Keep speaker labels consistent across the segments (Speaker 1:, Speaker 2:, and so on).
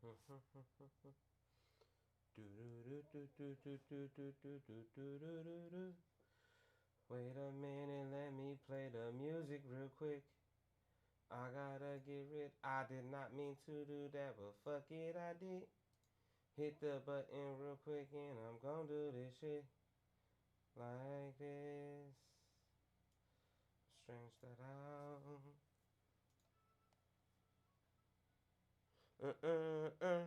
Speaker 1: Wait a minute, let me play the music real quick. I gotta get rid. I did not mean to do that, but fuck it, I did. Hit the button real quick and I'm gonna do this shit like this. Stretch that out. Uh uh uh.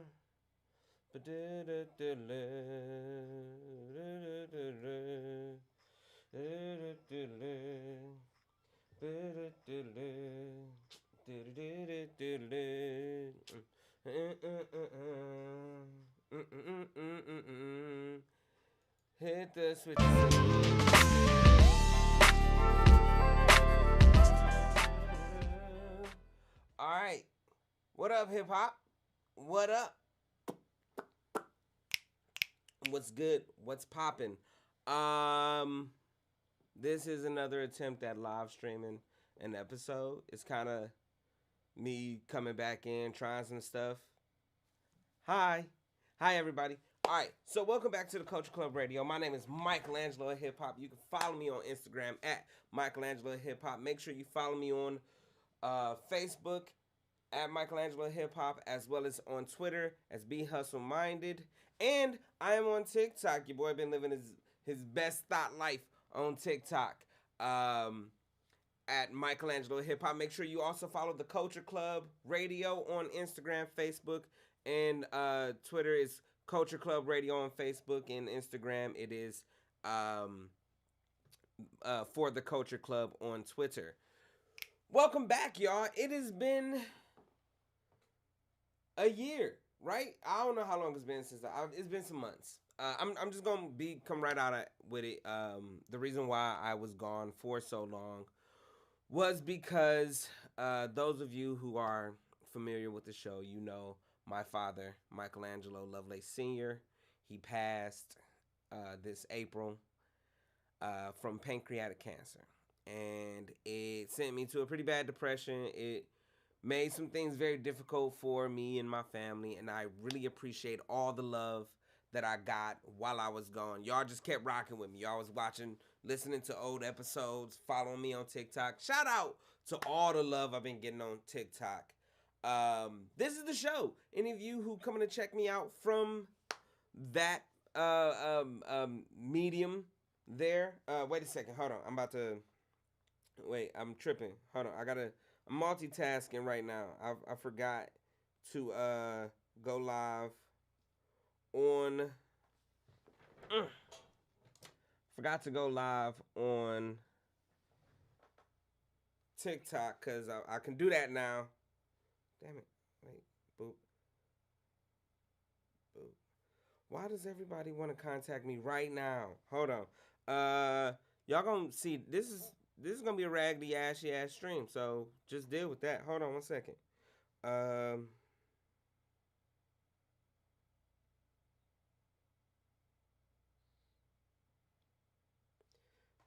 Speaker 1: Hit the switch. All right. What up, hip hop? What up? What's good? What's poppin'? Um, this is another attempt at live streaming an episode. It's kind of me coming back in, trying some stuff. Hi. Hi, everybody. All right, so welcome back to the Culture Club Radio. My name is Michelangelo Hip Hop. You can follow me on Instagram at Michelangelo Hip Hop. Make sure you follow me on Facebook at Michelangelo Hip Hop, as well as on Twitter as Be Hustle Minded. And I am on TikTok. Your boy been living his best thought life on TikTok. At Michelangelo Hip Hop. Make sure you also follow the Culture Club Radio on Instagram, Facebook, and Twitter is Culture Club Radio on Facebook, and Instagram it is for the Culture Club on Twitter. Welcome back, y'all. It has been a year, right? I don't know how long it's been since it's been some months. I'm just gonna come right out with it. The reason why I was gone for so long was because those of you who are familiar with the show, you know my father, Michelangelo Lovelace Sr. He passed this April from pancreatic cancer, and it sent me to a pretty bad depression. It made some things very difficult for me and my family, and I really appreciate all the love that I got while I was gone. Y'all just kept rocking with me. Y'all was watching, listening to old episodes, following me on TikTok. Shout out to all the love I've been getting on TikTok. This is the show. Any of you who coming to check me out from that medium there, wait a second, hold on. I'm tripping. Hold on, I'm multitasking right now. I forgot to go live on forgot to go live on TikTok because I can do that now. Damn it. Wait. Boop. Boop. Why does everybody want to contact me right now? Hold on. Y'all gonna see this is gonna be a raggedy ashy ass stream, so just deal with that. Hold on one second.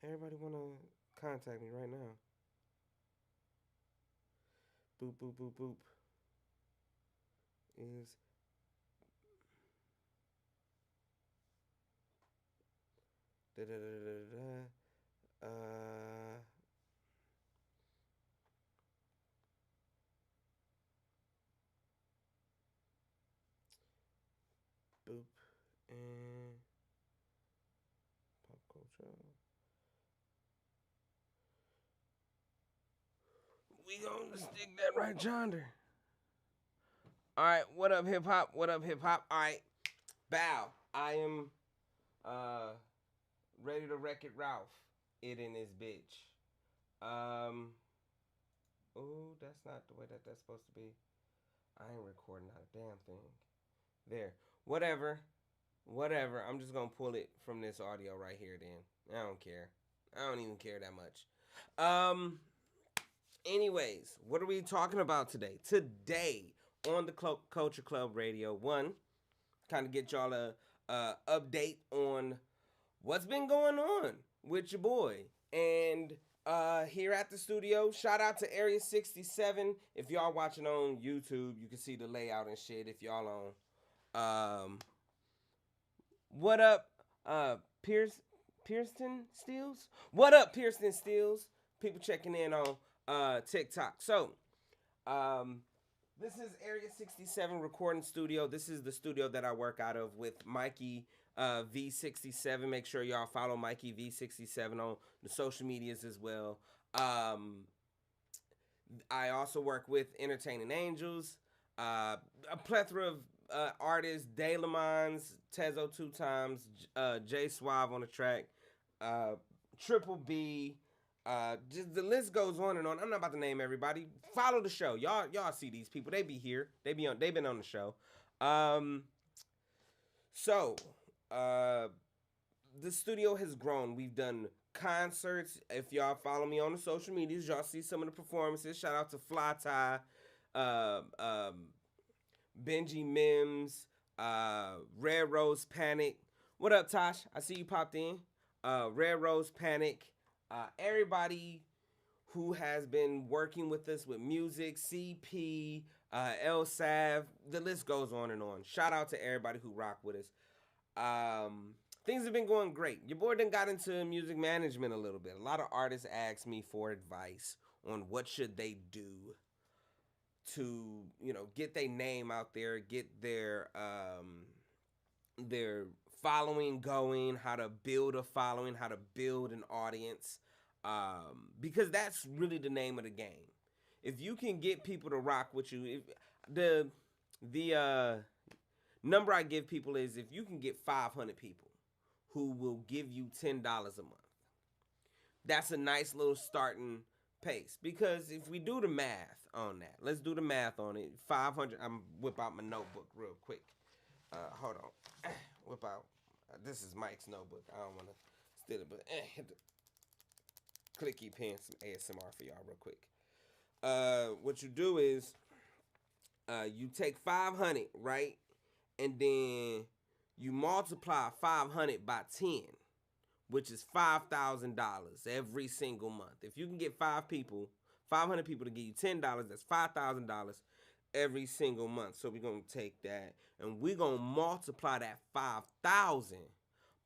Speaker 1: Everybody wanna contact me right now. Boop boop boop boop. Is da da da da da. Boop and pop culture. We gonna stick that right yonder. All right, what up, hip hop? What up, hip hop? All right, bow. I am ready to wreck it, Ralph. It in this bitch. Oh, that's not the way that's supposed to be. I ain't recording not a damn thing. There. Whatever. I'm just gonna pull it from this audio right here. Then I don't care. I don't even care that much. Anyways, what are we talking about today? Today on the Culture Club Radio, one, kind of get y'all a update on what's been going on with your boy, and Here at the studio. Shout out to Area 67. If y'all watching on YouTube, you can see the layout and shit. If y'all on what up, Pierce Pearson Steels? What up, Pearson Steels? People checking in on TikTok. So, um, this is Area 67 recording studio. This is the studio that I work out of with Mikey V67. Make sure y'all follow Mikey V67 on the social medias as well. I also work with Entertaining Angels, a plethora of artists, De Lamons, Tezo two times, J Suave on the track, uh, Triple B. Just the list goes on and on. I'm not about to name everybody. Follow the show. Y'all see these people. They be here. They've been on the show. Um, so uh, the studio has grown. We've done concerts. If y'all follow me on the social medias, y'all see some of the performances. Shout out to Fly Tie, uh, um, Benji Mims, Red Rose Panic. What up, Tosh? I see you popped in. Red Rose Panic. Everybody who has been working with us with music, CP, El Sav, the list goes on and on. Shout out to everybody who rock with us. Things have been going great. Your boy done got into music management a little bit. A lot of artists ask me for advice on what should they do to, get their name out there, get their following going, how to build a following, how to build an audience, because that's really the name of the game. If you can get people to rock with you, the number I give people is if you can get 500 people who will give you $10 a month, that's a nice little starting pace. Because if we do the math on that, let's do the math on it. 500. I'm whip out my notebook real quick. Hold on. Whip out. This is Mike's notebook. I don't want to steal it, but hit the clicky pen, some ASMR for y'all real quick. What you do is you take 500, right? And then you multiply 500 by 10, which is $5,000 every single month. If you can get 500 people to give you $10, that's $5,000 every single month. So we're going to take that and we're going to multiply that 5,000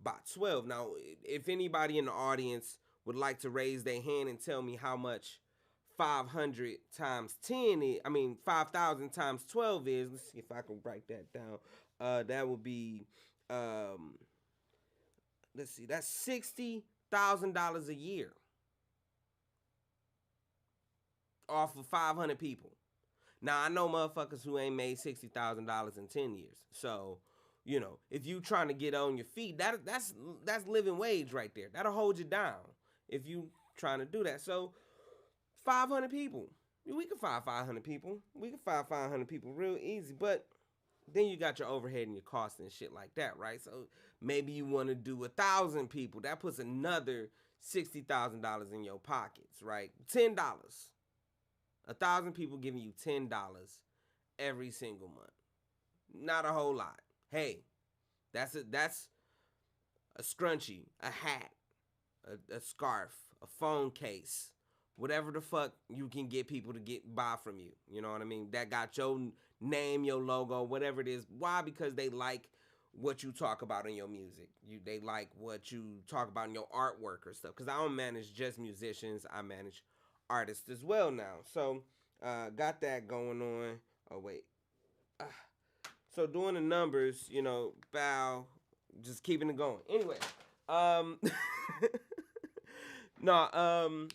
Speaker 1: by 12. Now, if anybody in the audience would like to raise their hand and tell me how much 500 times 10 is, 5,000 times 12 is, let's see if I can write that down. That would be, let's see, that's $60,000 a year off of 500 people. Now, I know motherfuckers who ain't made $60,000 in 10 years. So, if you trying to get on your feet, that's living wage right there. That'll hold you down if you trying to do that. So, 500 people. We can find 500 people. We can find 500 people real easy. But then you got your overhead and your costs and shit like that, right? So, maybe you want to do 1,000 people. That puts another $60,000 in your pockets, right? $10. 1,000 people giving you $10 every single month. Not a whole lot. Hey, that's a scrunchie, a hat, a scarf, a phone case, whatever the fuck you can get people to buy from you. You know what I mean? That got your name, your logo, whatever it is. Why? Because they like what you talk about in your music. They like what you talk about in your artwork or stuff. Because I don't manage just musicians. I manage artists as well now. So, got that going on. Oh, wait. So, doing the numbers, bow, just keeping it going. Anyway, no,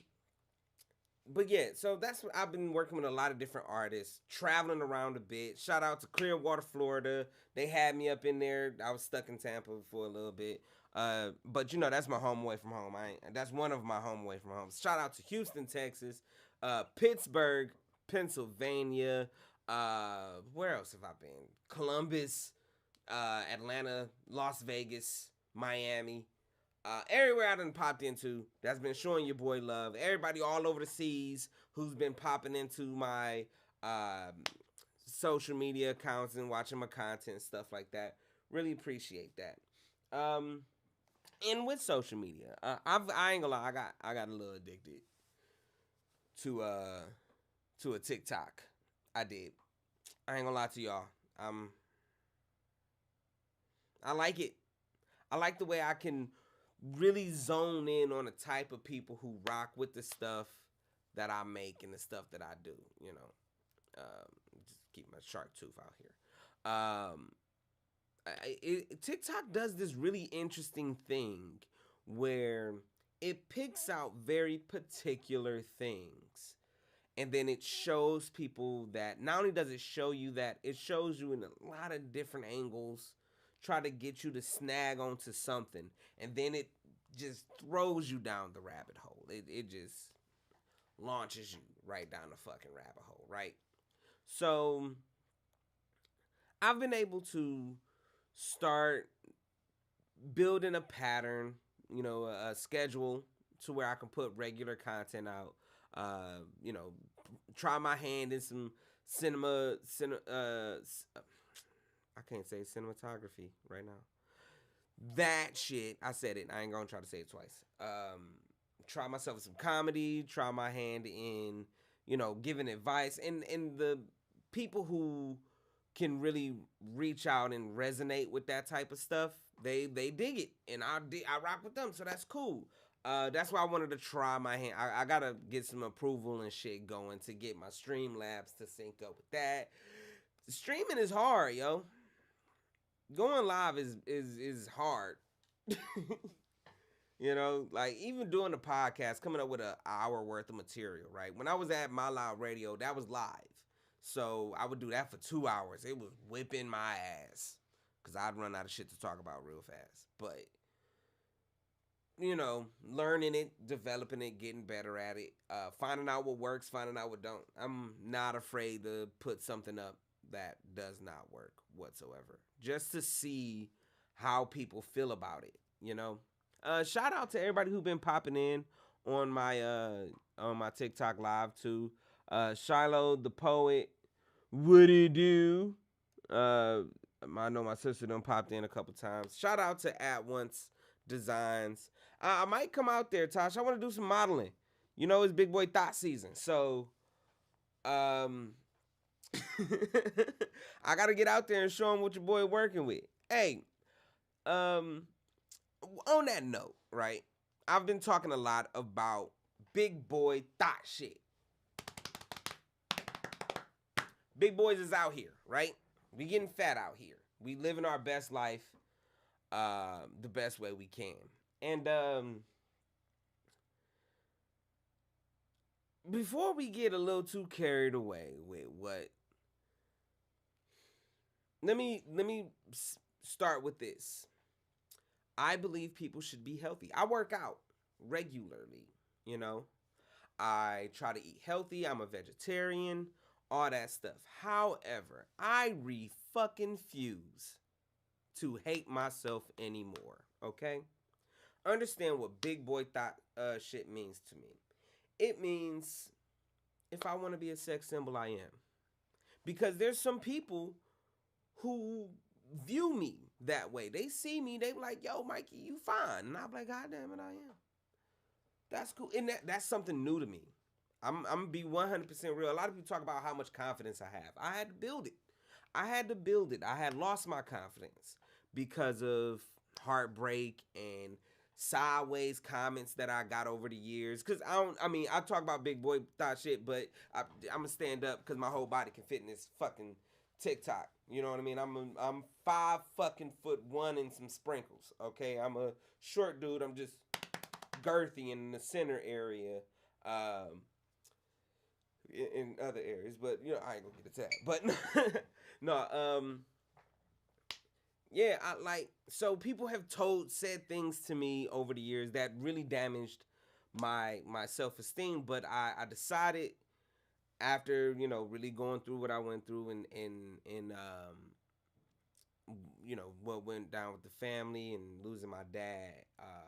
Speaker 1: but yeah, so that's what I've been working with a lot of different artists, traveling around a bit. Shout out to Clearwater, Florida. They had me up in there. I was stuck in Tampa for a little bit. But that's my home away from home. That's one of my home away from home. Shout out to Houston, Texas, Pittsburgh, Pennsylvania. Where else have I been? Columbus, Atlanta, Las Vegas, Miami. Everywhere I done popped into, that's been showing your boy love. Everybody all over the seas who's been popping into my social media accounts and watching my content and stuff like that. Really appreciate that. And with social media, I ain't gonna lie, I got a little addicted. to a TikTok. I did. I ain't gonna lie to y'all. Um, I like it. I like the way I can really zone in on the type of people who rock with the stuff that I make and the stuff that I do. You know, just keep my shark tooth out here. TikTok does this really interesting thing where it picks out very particular things, and then it shows people that not only does it show you that, it shows you in a lot of different angles, try to get you to snag onto something, and then it just throws you down the rabbit hole. It just launches you right down the fucking rabbit hole, right? So I've been able to start building a pattern, a schedule to where I can put regular content out. Try my hand in some I can't say cinematography right now. That shit, I said it. I ain't gonna try to say it twice. Try myself with some comedy. Try my hand in, giving advice, and the people who can really reach out and resonate with that type of stuff, they dig it, and I rock with them, so that's cool. That's why I wanted to try my hand. I gotta get some approval and shit going to get my Streamlabs to sync up with that. Streaming is hard, yo. Going live is hard. Like even doing the podcast, coming up with an hour worth of material, right? When I was at My Loud Radio, that was live. So I would do that for 2 hours. It was whipping my ass because I'd run out of shit to talk about real fast. But, learning it, developing it, getting better at it, finding out what works, finding out what don't. I'm not afraid to put something up that does not work whatsoever, just to see how people feel about it. Shout out to everybody who been popping in on my TikTok live too. Shiloh the poet, what it do? I know my sister done popped in a couple times. Shout out to At Once Designs. I might come out there, Tosh. I want to do some modeling. It's Big Boy Thought season, so I gotta get out there and show them what your boy working with. Hey, on that note, right? I've been talking a lot about big boy thought shit. Big boys is out here, right? We getting fat out here. We living our best life, the best way we can. And before we get a little too carried away with what, let me start with this. I believe people should be healthy. I work out regularly, I try to eat healthy. I'm a vegetarian, all that stuff. However, I fucking refuse to hate myself anymore, okay? Understand what big boy thought shit means to me. It means if I want to be a sex symbol, I am. Because there's some people who view me that way. They see me, they be like, yo, Mikey, you fine. And I'm like, God damn it, I am. That's cool. And that's something new to me. I'm going to be 100% real. A lot of people talk about how much confidence I have. I had to build it. I had lost my confidence because of heartbreak and sideways comments that I got over the years. Because I talk about big boy thought shit, but I'm going to stand up because my whole body can fit in this fucking TikTok. You know what I mean? I'm 5 fucking foot 1 and some sprinkles. Okay, I'm a short dude. I'm just girthy in the center area, in other areas. But I ain't gonna get into that. But no, yeah, so people have said things to me over the years that really damaged my self-esteem. But I decided after really going through what I went through and what went down with the family and losing my dad,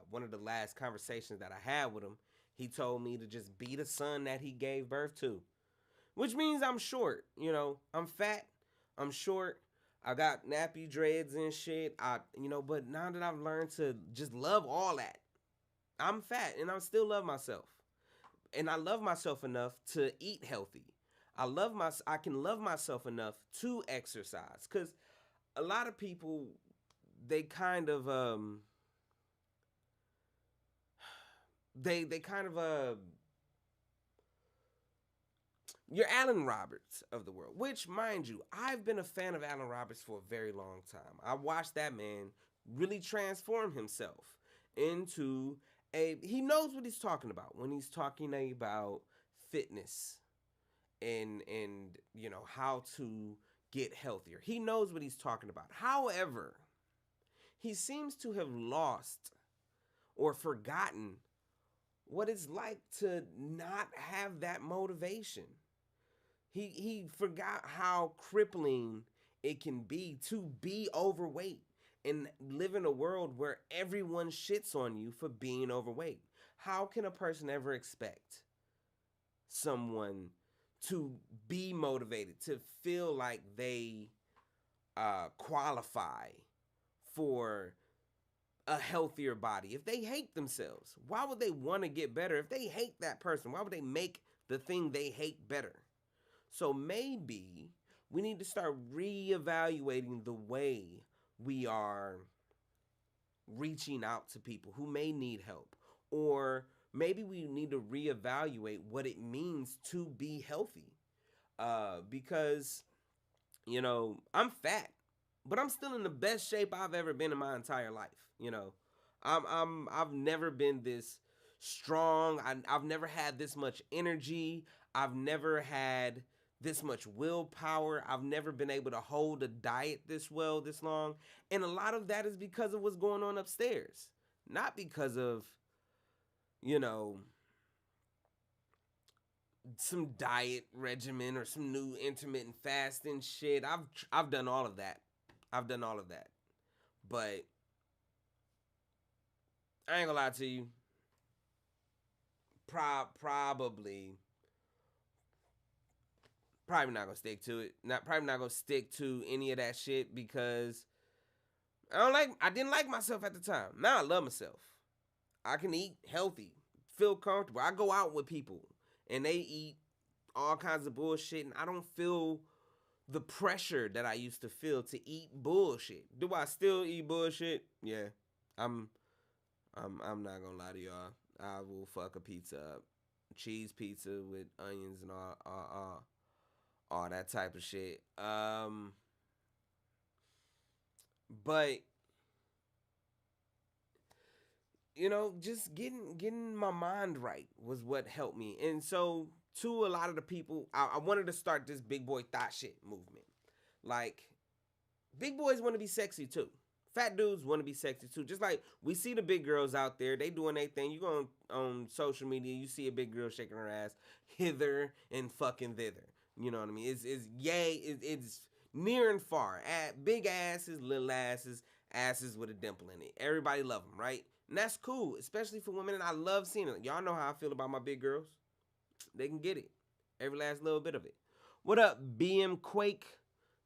Speaker 1: one of the last conversations that I had with him, he told me to just be the son that he gave birth to, which means I'm short. I'm fat, I'm short, I got nappy dreads and shit. But now that I've learned to just love all that, I'm fat and I still love myself. and I love myself enough to eat healthy. I can love myself enough to exercise cuz a lot of people they kind of they kind of you're Alan Roberts of the world, which, mind you, I've been a fan of Alan Roberts for a very long time. I watched that man really transform himself into a. He knows what he's talking about when he's talking about fitness and how to get healthier. He knows what he's talking about. However, he seems to have lost or forgotten what it's like to not have that motivation. He forgot how crippling it can be to be overweight and live in a world where everyone shits on you for being overweight. How can a person ever expect someone to be motivated, to feel like they qualify for a healthier body if they hate themselves? Why would they want to get better if they hate that person? Why would they make the thing they hate better? So maybe we need to start reevaluating the way we are reaching out to people who may need help. Or maybe we need to reevaluate what it means to be healthy. Because, I'm fat, but I'm still in the best shape I've ever been in my entire life. I've never been this strong. I've never had this much energy. I've never had this much willpower. I've never been able to hold a diet this well, this long. And a lot of that is because of what's going on upstairs. Not because of, you know, some diet regimen or some new intermittent fasting shit. I've done all of that. I've done all of that. But I ain't gonna lie to you. Probably not gonna stick to it. Probably not gonna stick to any of that shit because I didn't like myself at the time. Now I love myself. I can eat healthy, feel comfortable. I go out with people and they eat all kinds of bullshit and I don't feel the pressure that I used to feel to eat bullshit. Do I still eat bullshit? Yeah. I'm not gonna lie to y'all. I will fuck a pizza up. Cheese pizza with onions and all that type of shit. But just getting my mind right was what helped me. And so to a lot of the people, I wanted to start this big boy thought shit movement. Like, big boys want to be sexy too. Fat dudes want to be sexy too. Just like we see the big girls out there, they doing their thing. You go on social media, you see a big girl shaking her ass hither and fucking thither. You know what I mean? It's near and far. Big asses, little asses, asses with a dimple in it. Everybody love them, right? And that's cool, especially for women. And I love seeing it. Y'all know how I feel about my big girls. They can get it. Every last little bit of it. What up, BM Quake?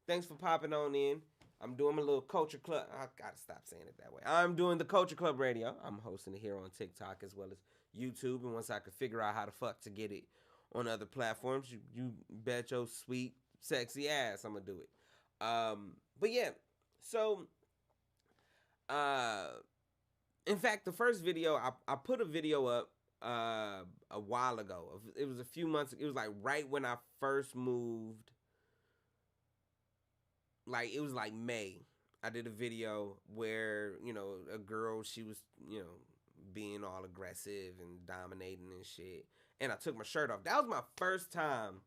Speaker 1: Thanks for popping on in. I'm doing my little culture club. I gotta stop saying it that way. I'm doing the Culture Club Radio. I'm hosting it here on TikTok as well as YouTube. And once I can figure out how the fuck to get it on other platforms, you bet your sweet, sexy ass I'm gonna do it. But yeah, so in fact, the first video I put a video up a while ago. It was a few months. It was like right when I first moved. Like, it was like May. I did a video where, a girl, she was, being all aggressive and dominating and shit. And I took my shirt off. That was my first time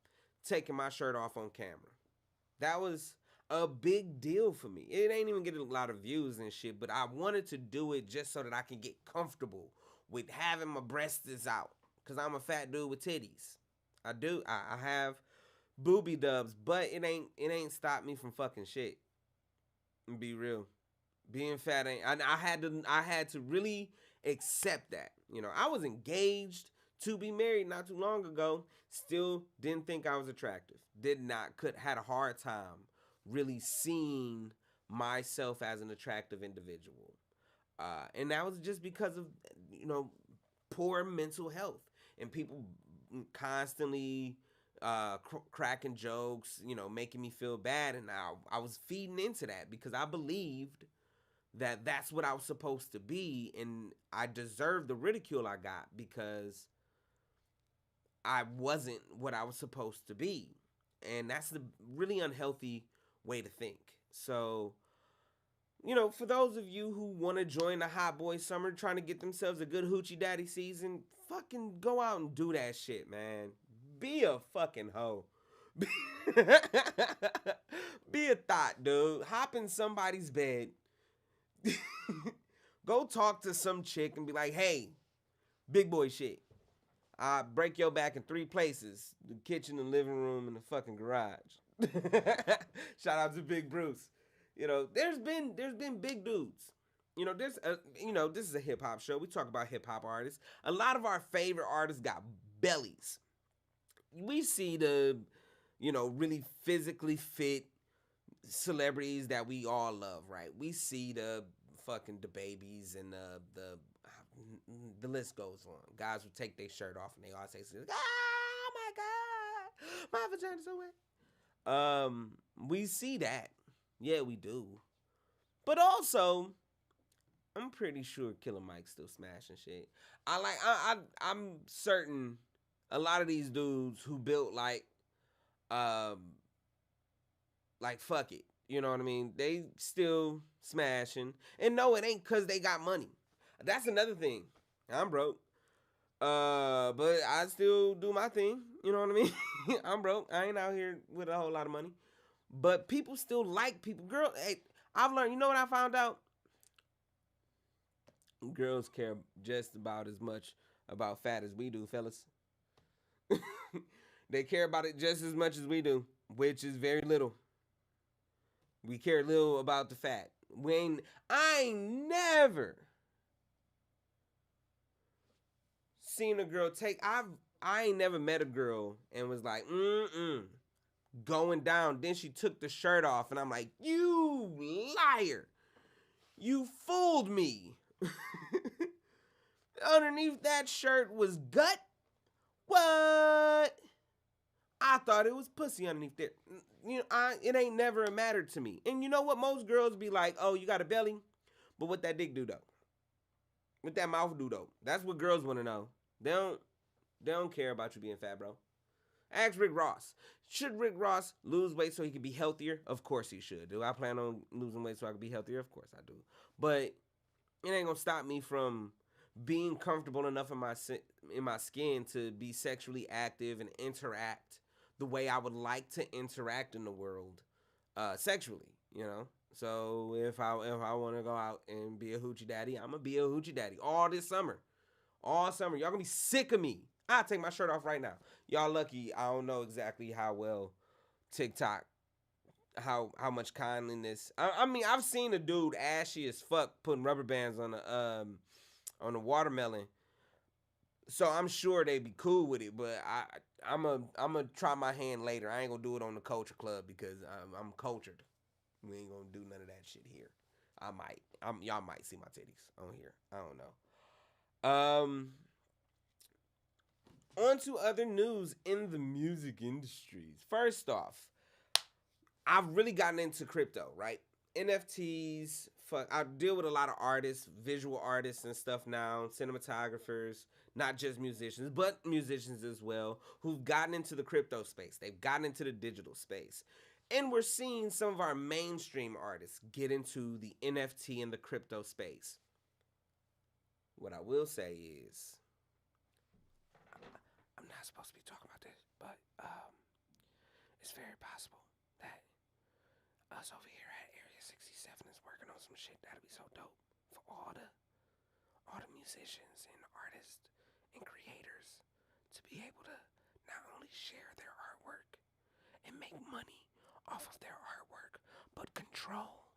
Speaker 1: taking my shirt off on camera. That was a big deal for me. It ain't even getting a lot of views and shit, but I wanted to do it just so that I can get comfortable with having my breasts out. Because I'm a fat dude with titties. I do. I have booby dubs, but it ain't stopped me from fucking shit. And be real, being fat ain't. I had to really accept that. I was engaged to be married not too long ago. Still didn't think I was attractive. Had a hard time really seeing myself as an attractive individual, and that was just because of poor mental health and people constantly cracking jokes, making me feel bad, and I was feeding into that because I believed that that's what I was supposed to be, and I deserved the ridicule I got because I wasn't what I was supposed to be. And that's the really unhealthy way to think. So, for those of you who want to join the hot boy summer trying to get themselves a good hoochie daddy season, fucking go out and do that shit, man. Be a fucking hoe. Be a thought, dude. Hop in somebody's bed. Go talk to some chick and be like, hey, big boy shit. I break your back in 3 places: the kitchen, the living room, and the fucking garage. Shout out to Big Bruce. There's been big dudes. This is a hip hop show. We talk about hip hop artists. A lot of our favorite artists got bellies. We see the, really physically fit celebrities that we all love, right? We see the fucking the babies and the list goes on. Guys who take their shirt off and they all say, "Oh my god, my vagina's so wet." We see that, yeah, we do. But also, I'm pretty sure Killer Mike's still smashing shit. I'm certain a lot of these dudes who built um fuck it. You know what I mean? They still smashing. And no, it ain't cause they got money. That's another thing. I'm broke. But I still do my thing. You know what I mean? I'm broke. I ain't out here with a whole lot of money. But people still like people. Girl, hey, I've learned, you know what I found out? Girls care just about as much about fat as we do, fellas. They care about it just as much as we do, which is very little. We care little about the fat. I ain't never seen a girl I ain't never met a girl and was like, going down. Then she took the shirt off and I'm like, you liar. You fooled me. Underneath that shirt was gut. What? I thought it was pussy underneath there. It ain't never mattered to me. And you know what? Most girls be like, oh, you got a belly? But what that dick do, though? What that mouth do, though? That's what girls want to know. They don't care about you being fat, bro. Ask Rick Ross. Should Rick Ross lose weight so he can be healthier? Of course he should. Do I plan on losing weight so I can be healthier? Of course I do. But it ain't gonna stop me from being comfortable enough in my skin to be sexually active and interact the way I would like to interact in the world, sexually. So if I want to go out and be a hoochie daddy, I'm gonna be a hoochie daddy all this summer, all summer. Y'all gonna be sick of me. I'll take my shirt off right now. Y'all lucky I don't know exactly how well TikTok, how much kindliness. I mean, I've seen a dude ashy as fuck putting rubber bands on a watermelon. So I'm sure they'd be cool with it, but I'm gonna try my hand later. I ain't gonna do it on the culture club because I'm cultured. We ain't gonna do none of that shit here. Y'all might see my titties on here. I don't know. On to other news in the music industries. First off, I've really gotten into crypto, right? NFTs. I deal with a lot of artists, visual artists and stuff now, cinematographers, not just musicians, but musicians as well, who've gotten into the crypto space. They've gotten into the digital space. And we're seeing some of our mainstream artists get into the NFT and the crypto space. What I will say is, I'm not supposed to be talking about this, but it's very possible that us over here at Area 67 is working on some shit that'll be so dope for all the musicians and artists and creators to be able to not only share their artwork and make money off of their artwork, but control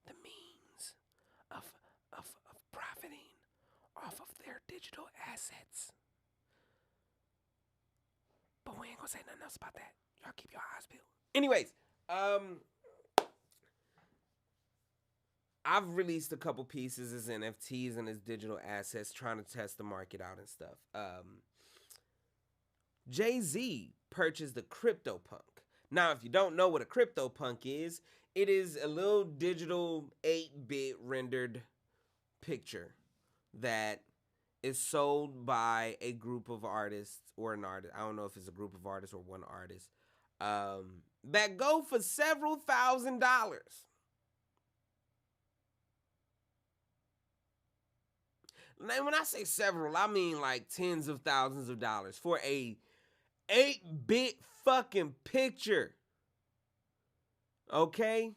Speaker 1: the means of profiting off of their digital assets. But we ain't gonna say nothing else about that. Y'all keep your eyes peeled. Anyways, I've released a couple pieces as NFTs and as digital assets, trying to test the market out and stuff. Jay-Z purchased the CryptoPunk. Now, if you don't know what a CryptoPunk is, it is a little digital 8-bit rendered picture that is sold by a group of artists or an artist. I don't know if it's a group of artists or one artist that go for several $1,000s. Now, when I say several, I mean like tens of thousands of dollars for a 8-bit fucking picture. Okay?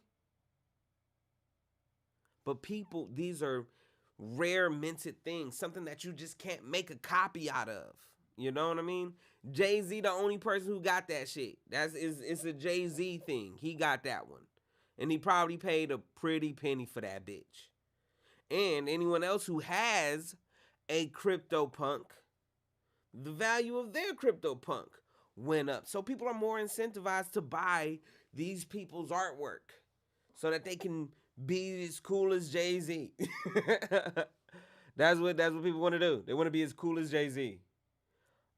Speaker 1: But people, these are rare minted things, something that you just can't make a copy out of. You know what I mean? Jay-Z the only person who got that shit. It's a Jay-Z thing. He got that one. And he probably paid a pretty penny for that bitch. And anyone else who has a CryptoPunk, the value of their CryptoPunk went up. So people are more incentivized to buy these people's artwork so that they can be as cool as Jay-Z. That's what people want to do. They want to be as cool as Jay-Z.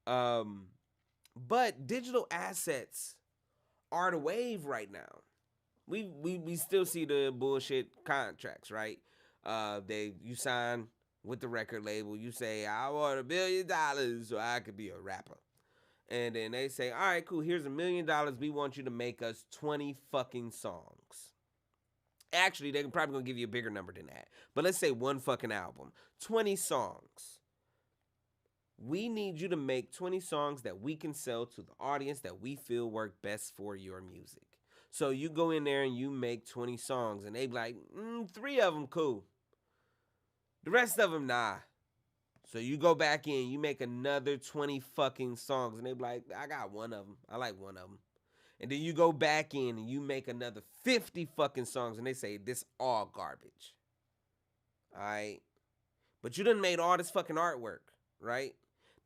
Speaker 1: But digital assets are the wave right now. We still see the bullshit contracts, right? You sign with the record label. You say, I want $1 billion so I could be a rapper. And then they say, all right, cool, here's $1 million. We want you to make us 20 fucking songs. Actually, they're probably going to give you a bigger number than that. But let's say one fucking album. 20 songs. We need you to make 20 songs that we can sell to the audience that we feel work best for your music. So you go in there and you make 20 songs and they be like, 3 of them cool. The rest of them, nah. So you go back in, you make another 20 fucking songs and they be like, I got one of them. I like one of them. And then you go back in and you make another 50 fucking songs and they say, this all garbage. All right? But you done made all this fucking artwork, right?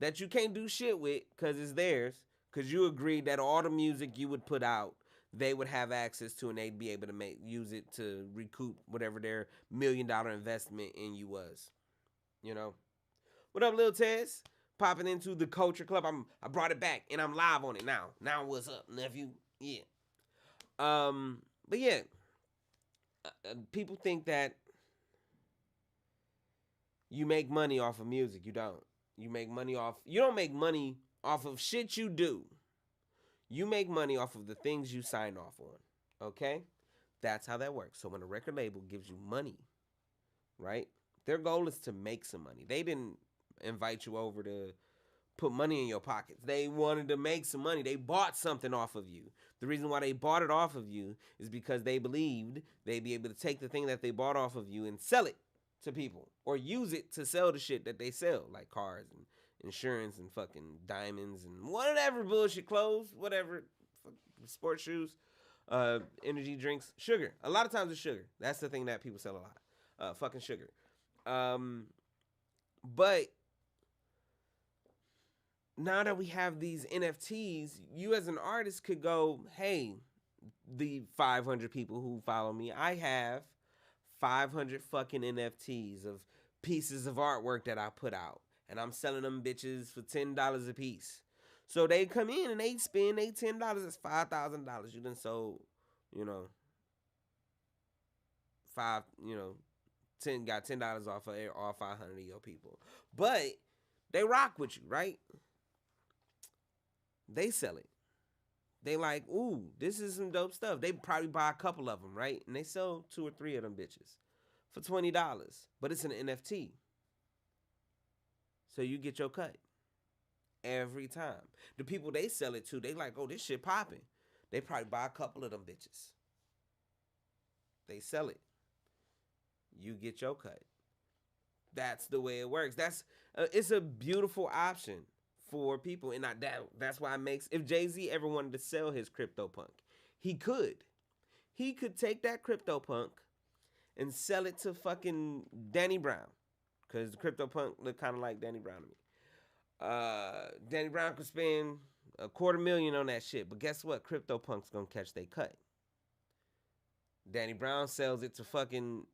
Speaker 1: That you can't do shit with because it's theirs. Because you agreed that all the music you would put out, they would have access to and they'd be able to use it to recoup whatever their $1 million investment in you was. You know? What up, Lil Tez? Popping into the Culture Club. I brought it back and I'm live on it now. Now what's up, nephew? Yeah. But yeah. People think that you make money off of music. You don't. You don't make money off of shit you do. You make money off of the things you sign off on. Okay? That's how that works. So when a record label gives you money, right? Their goal is to make some money. They didn't invite you over to put money in your pockets. They wanted to make some money. They bought something off of you. The reason why they bought it off of you is because they believed they'd be able to take the thing that they bought off of you and sell it to people or use it to sell the shit that they sell, like cars and insurance and fucking diamonds and whatever bullshit, clothes, whatever, sports shoes, energy drinks, sugar. A lot of times it's sugar. That's the thing that people sell a lot. Fucking sugar. But now that we have these NFTs, you as an artist could go, hey, the 500 people who follow me, I have 500 fucking NFTs of pieces of artwork that I put out. And I'm selling them bitches for $10 a piece. So they come in and they spend they $10. That's $5,000. You done sold, five, 10 got $10 off of all 500 of your people. But they rock with you, right? They sell it. They like, ooh, this is some dope stuff. They probably buy a couple of them, right? And they sell 2 or 3 of them bitches for $20. But it's an NFT. So you get your cut every time. The people they sell it to, they like, oh, this shit popping. They probably buy a couple of them bitches. They sell it. You get your cut. That's the way it works. It's a beautiful option for people, and that's why it makes. If Jay-Z ever wanted to sell his CryptoPunk, he could. He could take that CryptoPunk and sell it to fucking Danny Brown, because the CryptoPunk look kind of like Danny Brown to me. Danny Brown could spend $250,000 on that shit, but guess what? CryptoPunk's gonna catch they cut. Danny Brown sells it to fucking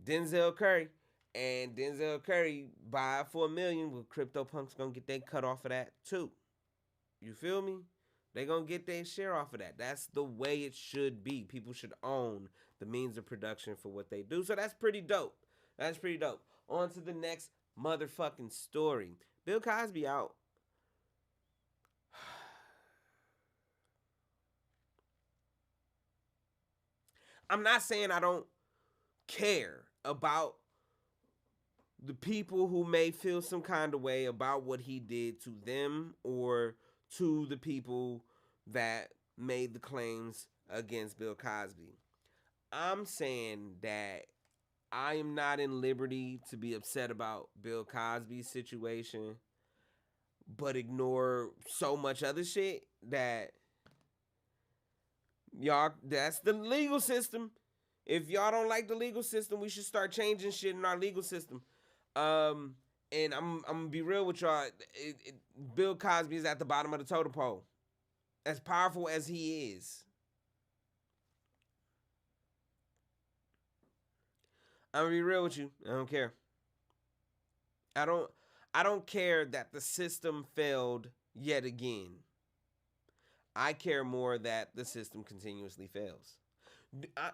Speaker 1: Denzel Curry, and Denzel Curry buy it for $1 million. Well, CryptoPunk's gonna get they cut off of that too. You feel me? They gonna get their share off of that. That's the way it should be. People should own the means of production for what they do. So that's pretty dope. That's pretty dope. On to the next motherfucking story. Bill Cosby out. I'm not saying I don't care about the people who may feel some kind of way about what he did to them or to the people that made the claims against Bill Cosby. I'm saying that I am not in liberty to be upset about Bill Cosby's situation, but ignore so much other shit that y'all, that's the legal system. If y'all don't like the legal system, we should start changing shit in our legal system. Um, and I'm gonna be real with y'all. Bill Cosby is at the bottom of the totem pole. As powerful as he is, I'm gonna be real with you. I don't care. I don't. I don't care that the system failed yet again. I care more that the system continuously fails.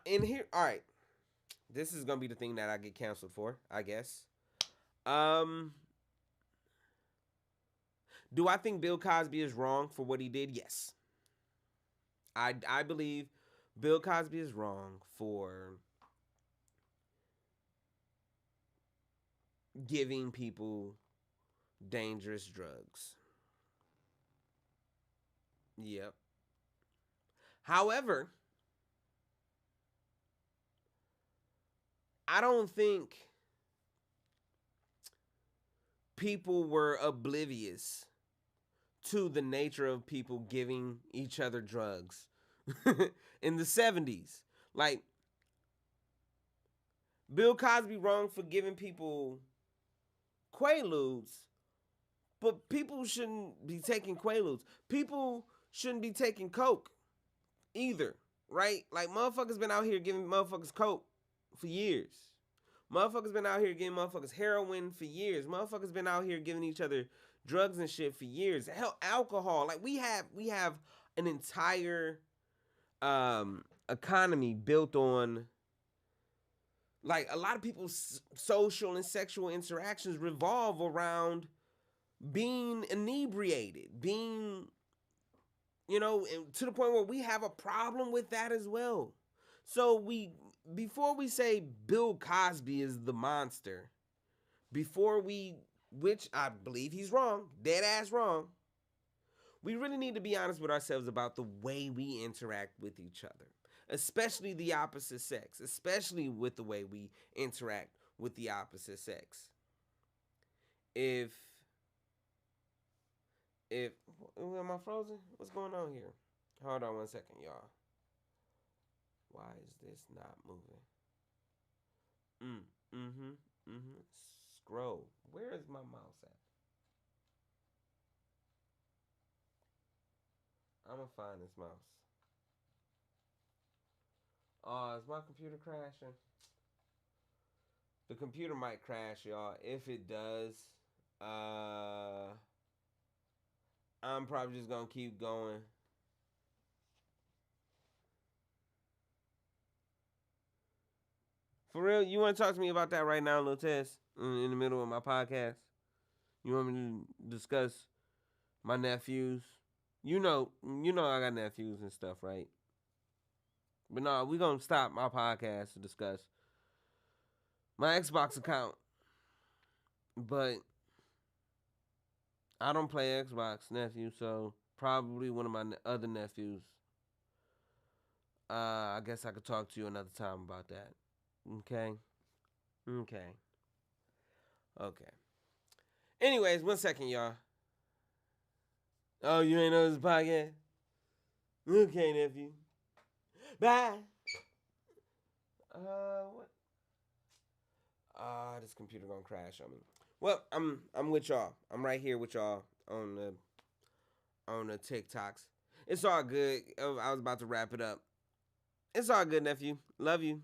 Speaker 1: And here, all right. This is gonna be the thing that I get canceled for, I guess. Um, do I think Bill Cosby is wrong for what he did? Yes. I believe Bill Cosby is wrong for giving people dangerous drugs. Yep. However, I don't think people were oblivious to the nature of people giving each other drugs in the 70s. Like, Bill Cosby wrong for giving people Quaaludes, but people shouldn't be taking Quaaludes. People shouldn't be taking Coke either, right? Like, motherfuckers been out here giving motherfuckers Coke for years. Motherfuckers been out here giving motherfuckers heroin for years. Motherfuckers been out here giving each other drugs and shit for years. Hell, alcohol. Like, we have an entire economy built on, like, a lot of people's social and sexual interactions revolve around being inebriated, being, to the point where we have a problem with that as well. So before we say Bill Cosby is the monster, which I believe he's wrong, dead ass wrong, we really need to be honest with ourselves about the way we interact with each other, especially the opposite sex, especially with the way we interact with the opposite sex. If am I frozen? What's going on here? Hold on 1 second, y'all. Why is this not moving? Scroll. Where is my mouse at? I'm gonna find this mouse. Oh, is my computer crashing? The computer might crash, y'all. If it does, I'm probably just gonna keep going. For real, you want to talk to me about that right now, Lil Tess, in the middle of my podcast? You want me to discuss my nephews? I got nephews and stuff, right? But no, we're gonna stop my podcast to discuss my Xbox account. But I don't play Xbox, nephew, so probably one of my other nephews. I guess I could talk to you another time about that. Okay? Okay. Okay. Anyways, 1 second, y'all. Oh, you ain't know this podcast? Okay, nephew. Bye. What? This computer gonna crash on me. Well, I'm with y'all. I'm right here with y'all on the TikToks. It's all good. I was about to wrap it up. It's all good, nephew. Love you.